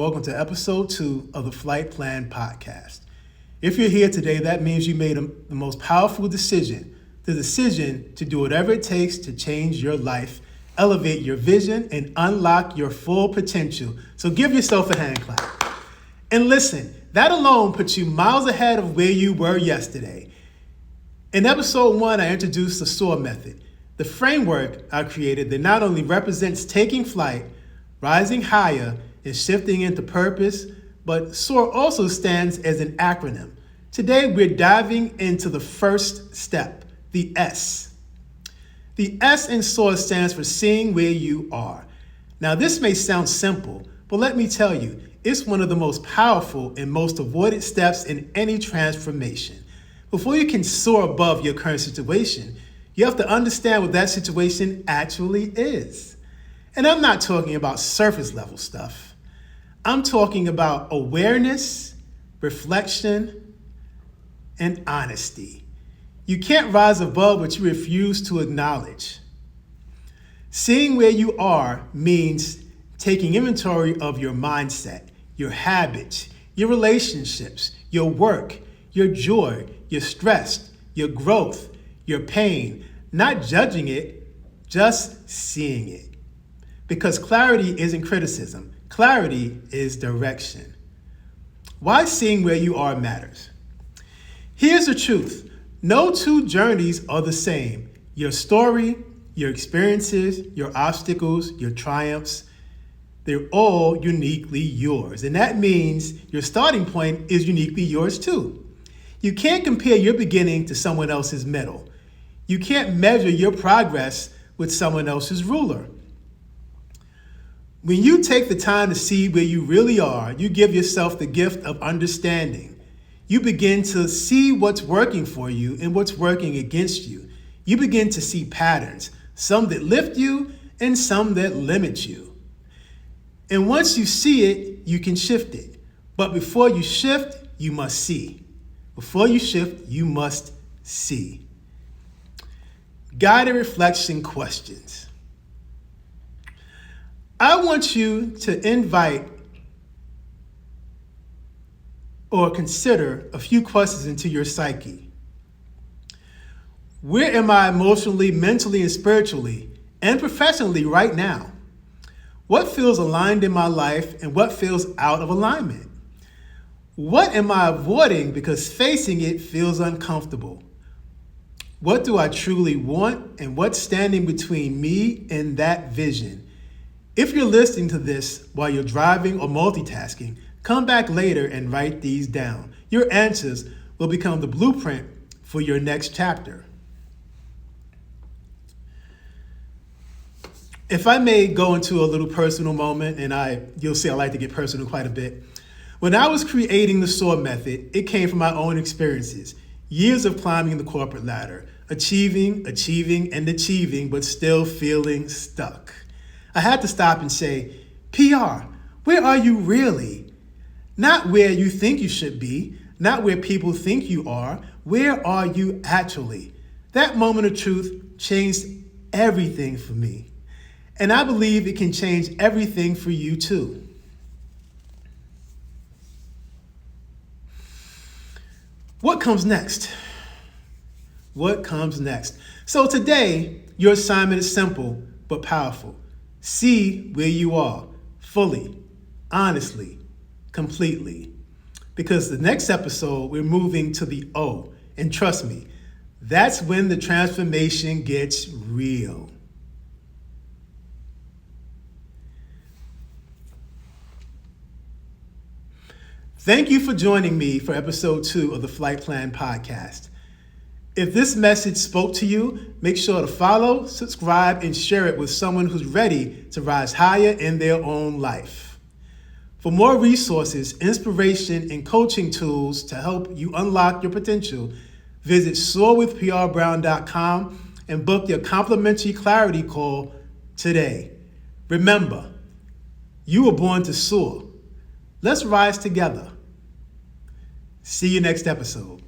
welcome to episode 2 of the Flight Plan Podcast. If you're here today, that means you made the most powerful decision, the decision to do whatever it takes to change your life, elevate your vision, and unlock your full potential. So give yourself a hand clap. And listen, that alone puts you miles ahead of where you were yesterday. In episode 1, I introduced the Soar method, the framework I created that not only represents taking flight, rising higher, and shifting into purpose, but SOAR also stands as an acronym. Today, we're diving into the first step, the S. The S in SOAR stands for seeing where you are. Now, this may sound simple, but let me tell you, it's one of the most powerful and most avoided steps in any transformation. Before you can soar above your current situation, you have to understand what that situation actually is. And I'm not talking about surface level stuff. I'm talking about awareness, reflection, and honesty. You can't rise above what you refuse to acknowledge. Seeing where you are means taking inventory of your mindset, your habits, your relationships, your work, your joy, your stress, your growth, your pain, not judging it, just seeing it. Because clarity isn't criticism. Clarity is direction. Why seeing where you are matters? Here's the truth. No two journeys are the same. Your story, your experiences, your obstacles, your triumphs, they're all uniquely yours. And that means your starting point is uniquely yours too. You can't compare your beginning to someone else's middle. You can't measure your progress with someone else's ruler. When you take the time to see where you really are, you give yourself the gift of understanding. You begin to see what's working for you and what's working against you. You begin to see patterns, some that lift you and some that limit you. And once you see it, you can shift it. But before you shift, you must see. Before you shift, you must see. Guided reflection questions. I want you to invite or consider a few questions into your psyche. Where am I emotionally, mentally, and spiritually, and professionally right now? What feels aligned in my life and what feels out of alignment? What am I avoiding because facing it feels uncomfortable? What do I truly want and what's standing between me and that vision? If you're listening to this while you're driving or multitasking, come back later and write these down. Your answers will become the blueprint for your next chapter. If I may go into a little personal moment, and you'll see I like to get personal quite a bit. When I was creating the SOAR method, it came from my own experiences. Years of climbing the corporate ladder, achieving, but still feeling stuck. I had to stop and say, PR, where are you really? Not where you think you should be, not where people think you are. Where are you actually? That moment of truth changed everything for me. And I believe it can change everything for you too. What comes next? What comes next? So today, your assignment is simple but powerful. See where you are, fully, honestly, completely. Because the next episode, we're moving to the O. And trust me, that's when the transformation gets real. Thank you for joining me for episode 2 of the Flight Plan Podcast. If this message spoke to you, make sure to follow, subscribe, and share it with someone who's ready to rise higher in their own life. For more resources, inspiration, and coaching tools to help you unlock your potential, visit soarwithprbrown.com and book your complimentary clarity call today. Remember, you were born to soar. Let's rise together. See you next episode.